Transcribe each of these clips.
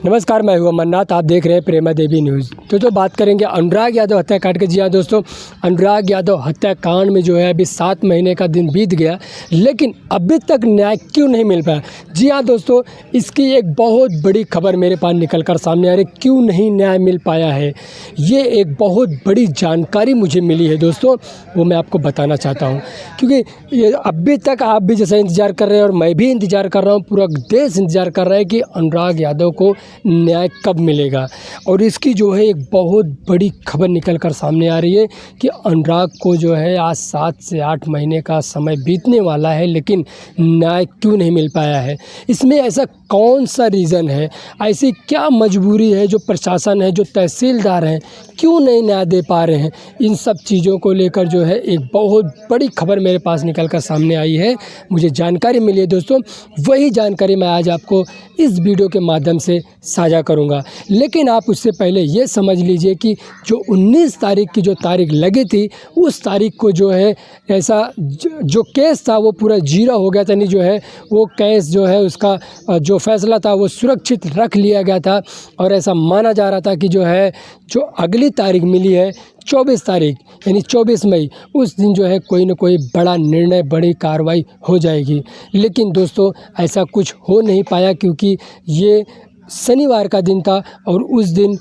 नमस्कार, मैं हूं अमरनाथ। आप देख रहे हैं प्रेमा देवी न्यूज़। तो जो बात करेंगे अनुराग यादव हत्याकांड के। जी हाँ दोस्तों, अनुराग यादव हत्याकांड में जो है अभी 7 महीने का दिन बीत गया, लेकिन अभी तक न्याय क्यों नहीं मिल पाया। जी हाँ दोस्तों, इसकी एक बहुत बड़ी खबर मेरे पास निकल कर सामने आ रही। क्यों नहीं न्याय मिल पाया है, ये एक बहुत बड़ी जानकारी मुझे मिली है दोस्तों, वो मैं आपको बताना चाहता हूँ। क्योंकि ये अभी तक आप भी जैसा इंतज़ार कर रहे हैं और मैं भी इंतज़ार कर रहा हूँ, पूरा देश इंतज़ार कर रहा है कि अनुराग यादव को न्याय कब मिलेगा। और इसकी जो है एक बहुत बड़ी खबर निकल कर सामने आ रही है कि अनुराग को जो है आज 7 से 8 महीने का समय बीतने वाला है, लेकिन न्याय क्यों नहीं मिल पाया है। इसमें ऐसा कौन सा रीज़न है, ऐसी क्या मजबूरी है जो प्रशासन है, जो तहसीलदार हैं, क्यों नहीं न्याय दे पा रहे हैं। इन सब चीज़ों को लेकर जो है एक बहुत बड़ी खबर मेरे पास निकल कर सामने आई है, मुझे जानकारी मिली है दोस्तों। वही जानकारी मैं आज आपको इस वीडियो के माध्यम से साझा करूंगा। लेकिन आप उससे पहले ये समझ लीजिए कि जो 19 तारीख की जो तारीख लगी थी, उस तारीख को जो है ऐसा जो केस था वो पूरा जीरा हो गया था। नहीं जो है वो केस जो है उसका जो फैसला था वो सुरक्षित रख लिया गया था। और ऐसा माना जा रहा था कि जो है जो अगली तारीख मिली है 24 तारीख यानी 24 मई, उस दिन जो है कोई न कोई बड़ा निर्णय, बड़ी कार्रवाई हो जाएगी। लेकिन दोस्तों ऐसा कुछ हो नहीं पाया, क्योंकि ये शनिवार का दिन था और उस दिन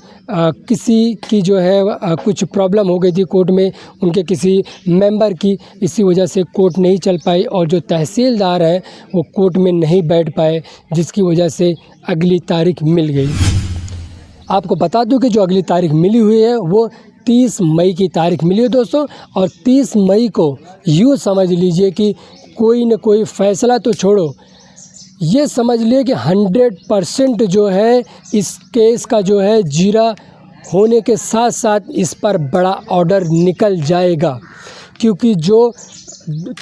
किसी की जो है कुछ प्रॉब्लम हो गई थी कोर्ट में, उनके किसी मेंबर की। इसी वजह से कोर्ट नहीं चल पाई और जो तहसीलदार हैं वो कोर्ट में नहीं बैठ पाए, जिसकी वजह से अगली तारीख मिल गई। आपको बता दूं कि जो अगली तारीख मिली हुई है वो 30 मई की तारीख मिली है दोस्तों। और 30 मई को यूँ समझ लीजिए कि कोई न कोई फ़ैसला तो छोड़ो, ये समझ लिए कि 100% जो है इस केस का जो है जीरा होने के साथ साथ इस पर बड़ा ऑर्डर निकल जाएगा। क्योंकि जो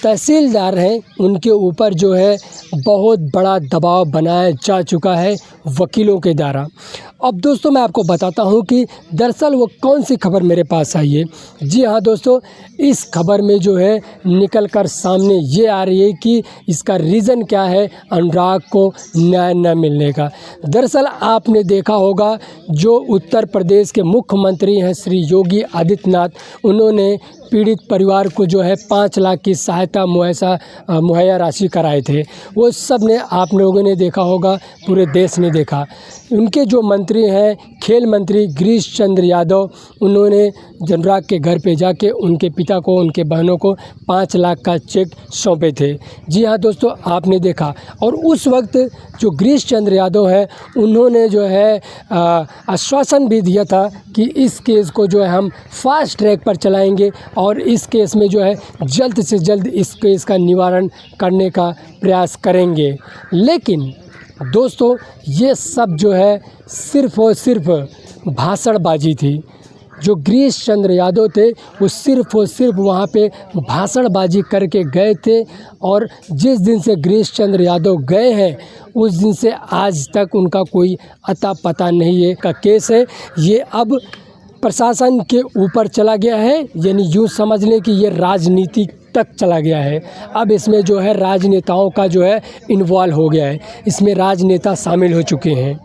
तहसीलदार हैं उनके ऊपर जो है बहुत बड़ा दबाव बनाया जा चुका है वकीलों के द्वारा। अब दोस्तों मैं आपको बताता हूं कि दरअसल वो कौन सी खबर मेरे पास आई है। जी हाँ दोस्तों, इस खबर में जो है निकल कर सामने ये आ रही है कि इसका रीज़न क्या है अनुराग को न्याय न मिलने का। दरअसल आपने देखा होगा जो उत्तर प्रदेश के मुख्यमंत्री हैं श्री योगी आदित्यनाथ, उन्होंने पीड़ित परिवार को जो है 5 लाख की सहायता मुहैया राशि कराए थे। वो सब ने आप लोगों ने देखा होगा, पूरे देश ने देखा। उनके जो मंत्री हैं खेल मंत्री गिरीश चंद्र यादव, उन्होंने अनुराग के घर पे जाके उनके पिता को, उनके बहनों को 5 लाख का चेक सौंपे थे। जी हाँ दोस्तों, आपने देखा। और उस वक्त जो गिरीश चंद्र यादव है उन्होंने जो है आश्वासन भी दिया था कि इस केस को जो है हम फास्ट ट्रैक पर चलाएंगे और इस केस में जो है जल्द से जल्द इस केस का निवारण करने का प्रयास करेंगे। लेकिन दोस्तों ये सब जो है सिर्फ़ और सिर्फ भाषणबाजी थी। जो गिरीश चंद्र यादव थे वो सिर्फ़ और सिर्फ वहाँ पे भाषणबाजी करके गए थे। और जिस दिन से गिरीश चंद्र यादव गए हैं उस दिन से आज तक उनका कोई अता पता नहीं है। का केस है ये अब प्रशासन के ऊपर चला गया है, यानी यूँ समझ लें कि ये राजनीति तक चला गया है। अब इसमें जो है राजनेताओं का जो है इन्वॉल्व हो गया है, इसमें राजनेता शामिल हो चुके हैं।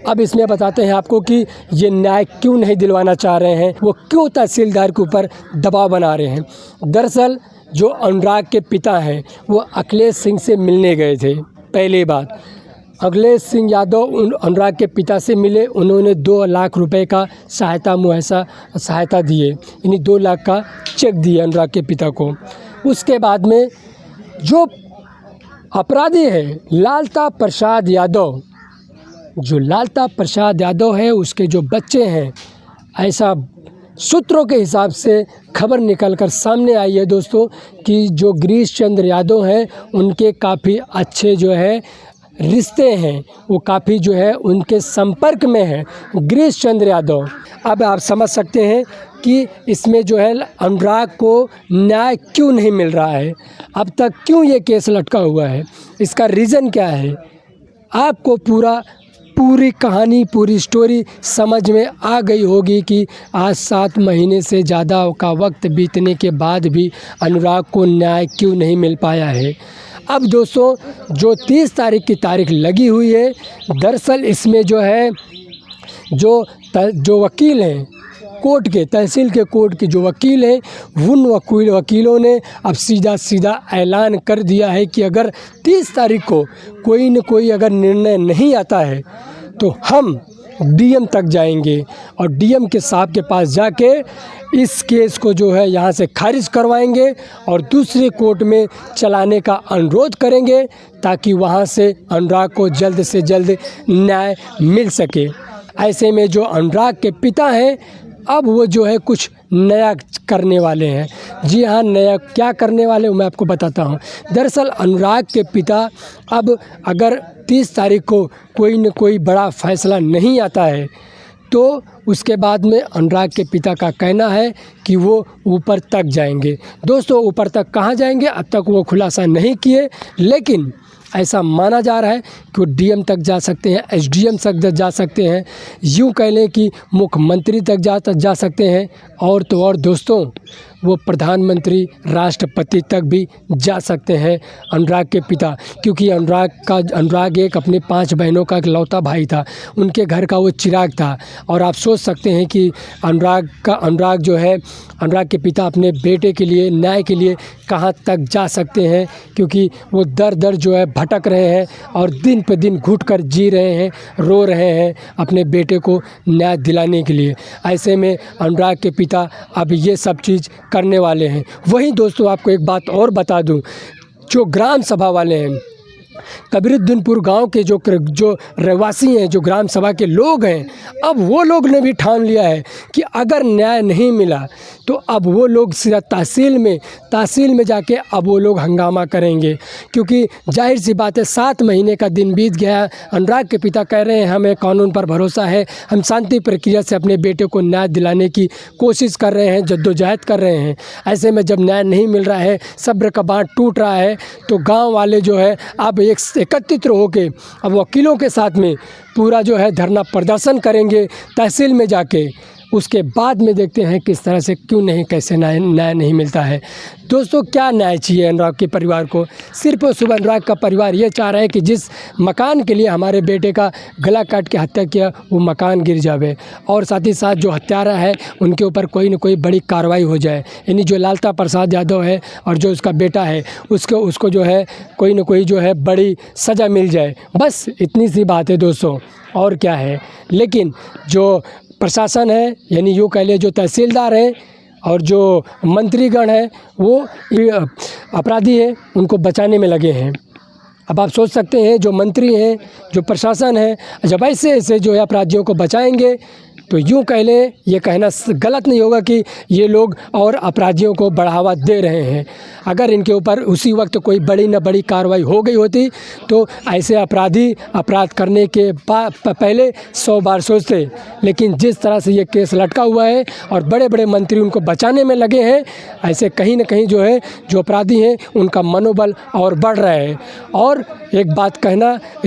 अब इसमें बताते हैं आपको कि ये न्याय क्यों नहीं दिलवाना चाह रहे हैं, वो क्यों तहसीलदार के ऊपर दबाव बना रहे हैं। दरअसल जो अनुराग के पिता हैं वो अखिलेश सिंह से मिलने गए थे। पहली बात, अखिलेश सिंह यादव अनुराग के पिता से मिले, उन्होंने 2 लाख रुपए का सहायता दिए, यानी 2 लाख का चेक दिए अनुराग के पिता को। उसके बाद में जो अपराधी है लालता प्रसाद यादव, जो लालता प्रसाद यादव है उसके जो बच्चे हैं, ऐसा सूत्रों के हिसाब से खबर निकल कर सामने आई है दोस्तों कि जो गिरीश चंद्र यादव हैं उनके काफ़ी अच्छे जो है रिश्ते हैं, वो काफ़ी जो है उनके संपर्क में हैं गिरीश चंद्र यादव। अब आप समझ सकते हैं कि इसमें जो है अनुराग को न्याय क्यों नहीं मिल रहा है, अब तक क्यों ये केस लटका हुआ है, इसका रीज़न क्या है। आपको पूरी कहानी, पूरी स्टोरी समझ में आ गई होगी कि आज 7 महीने से ज़्यादा का वक्त बीतने के बाद भी अनुराग को न्याय क्यों नहीं मिल पाया है। अब दोस्तों जो 30 तारीख की तारीख लगी हुई है, दरअसल इसमें जो है जो वकील हैं कोर्ट के, तहसील के कोर्ट के जो वकील हैं, उन वकीलों ने अब सीधा ऐलान कर दिया है कि अगर 30 तारीख को कोई न कोई अगर निर्णय नहीं आता है तो हम डीएम तक जाएंगे और डीएम के साहब के पास जाके इस केस को जो है यहाँ से खारिज करवाएंगे और दूसरे कोर्ट में चलाने का अनुरोध करेंगे ताकि वहाँ से अनुराग को जल्द से जल्द न्याय मिल सके। ऐसे में जो अनुराग के पिता हैं अब वो जो है कुछ नया करने वाले हैं। जी हाँ, नया क्या करने वाले मैं आपको बताता हूँ। दरअसल अनुराग के पिता अब अगर 30 तारीख को कोई न कोई बड़ा फैसला नहीं आता है तो उसके बाद में अनुराग के पिता का कहना है कि वो ऊपर तक जाएंगे। दोस्तों ऊपर तक कहाँ जाएंगे अब तक वो खुलासा नहीं किए, लेकिन ऐसा माना जा रहा है कि वो डीएम तक जा सकते हैं, एसडीएम तक जा सकते हैं, यूँ कह लें कि मुख्यमंत्री तक जा सकते हैं और तो और दोस्तों वो प्रधानमंत्री राष्ट्रपति तक भी जा सकते हैं अनुराग के पिता। क्योंकि अनुराग एक अपने 5 बहनों का इकलौता भाई था, उनके घर का वो चिराग था। और आप सोच सकते हैं कि अनुराग जो है, अनुराग के पिता अपने बेटे के लिए, न्याय के लिए कहाँ तक जा सकते हैं, क्योंकि वो दर जो है भटक रहे हैं और दिन पे दिन घुट कर जी रहे हैं, रो रहे हैं अपने बेटे को न्याय दिलाने के लिए। ऐसे में अनुराग के पिता अब ये सब चीज़ करने वाले हैं। वहीं दोस्तों आपको एक बात और बता दूं, जो ग्राम सभा वाले हैं, कबीरुद्दीनपुर गांव के जो रहवासी हैं, जो ग्राम सभा के लोग हैं, अब वो लोग ने भी ठान लिया है कि अगर न्याय नहीं मिला तो अब वो लोग सीधा तहसील में जाके अब वो लोग हंगामा करेंगे। क्योंकि जाहिर सी बात है 7 महीने का दिन बीत गया। अनुराग के पिता कह रहे हैं हमें कानून पर भरोसा है, हम शांति प्रक्रिया से अपने बेटे को न्याय दिलाने की कोशिश कर रहे हैं, जद्दोजहद कर रहे हैं। ऐसे में जब न्याय नहीं मिल रहा है, सब्र का बाँध टूट रहा है, तो गाँव वाले जो है अब एकत्रित होकर अब वकीलों के साथ में पूरा जो है धरना प्रदर्शन करेंगे तहसील में जाके। उसके बाद में देखते हैं किस तरह से कैसे न्याय नहीं मिलता है। दोस्तों क्या न्याय चाहिए अनुराग के परिवार को? सिर्फ और सिर्फ अनुराग का परिवार ये चाह रहा है कि जिस मकान के लिए हमारे बेटे का गला काट के हत्या किया वो मकान गिर जावे और साथ ही साथ जो हत्यारा है उनके ऊपर कोई न कोई बड़ी कार्रवाई हो जाए। यानी जो लालता प्रसाद यादव है और जो उसका बेटा है उसको जो है कोई न कोई जो है बड़ी सज़ा मिल जाए। बस इतनी सी बात है दोस्तों, और क्या है। लेकिन जो प्रशासन है, यानी यूँ कह ले जो तहसीलदार हैं और जो मंत्रीगण हैं, वो अपराधी हैं, उनको बचाने में लगे हैं। अब आप सोच सकते हैं जो मंत्री हैं, जो प्रशासन है, जब ऐसे जो है अपराधियों को बचाएंगे तो यूँ कह लें, ये कहना गलत नहीं होगा कि ये लोग और अपराधियों को बढ़ावा दे रहे हैं। अगर इनके ऊपर उसी वक्त कोई बड़ी न बड़ी कार्रवाई हो गई होती तो ऐसे अपराधी अपराध करने के पहले 100 बार सोचते। लेकिन जिस तरह से ये केस लटका हुआ है और बड़े बड़े मंत्री उनको बचाने में लगे हैं, ऐसे कहीं न कहीं जो है जो अपराधी हैं उनका मनोबल और बढ़ रहा है। और एक बात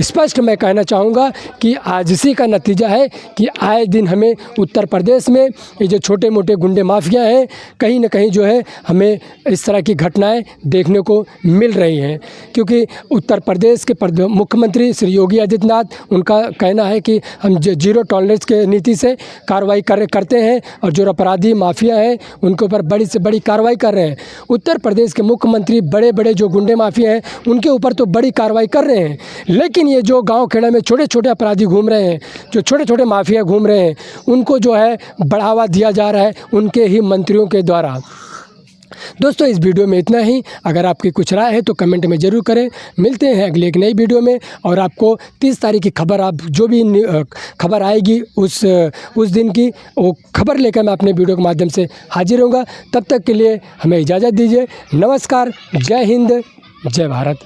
स्पष्ट मैं कहना चाहूँगा कि आज इसी का नतीजा है कि आए दिन हमें उत्तर प्रदेश में ये जो छोटे मोटे गुंडे माफिया हैं, कहीं न कहीं जो है हमें इस तरह की घटनाएं देखने को मिल रही हैं। क्योंकि उत्तर प्रदेश के मुख्यमंत्री श्री योगी आदित्यनाथ, उनका कहना है कि हम जीरो टॉलरेंस के नीति से कार्रवाई करते हैं और जो अपराधी माफिया हैं उनके ऊपर बड़ी से बड़ी कार्रवाई कर रहे हैं। उत्तर प्रदेश के मुख्यमंत्री बड़े बड़े जो गुंडे माफिया हैं उनके ऊपर तो बड़ी कार्रवाई कर रहे हैं, लेकिन ये जो गाँव खेड़ा में छोटे छोटे अपराधी घूम रहे हैं, जो छोटे छोटे माफिया घूम रहे हैं, उनको जो है बढ़ावा दिया जा रहा है उनके ही मंत्रियों के द्वारा। दोस्तों इस वीडियो में इतना ही। अगर आपकी कुछ राय है तो कमेंट में ज़रूर करें। मिलते हैं अगले एक नई वीडियो में और आपको 30 तारीख की खबर, आप जो भी खबर आएगी उस दिन की वो खबर लेकर मैं अपने वीडियो के माध्यम से हाजिर होऊंगा। तब तक के लिए हमें इजाज़त दीजिए। नमस्कार, जय हिंद, जय भारत।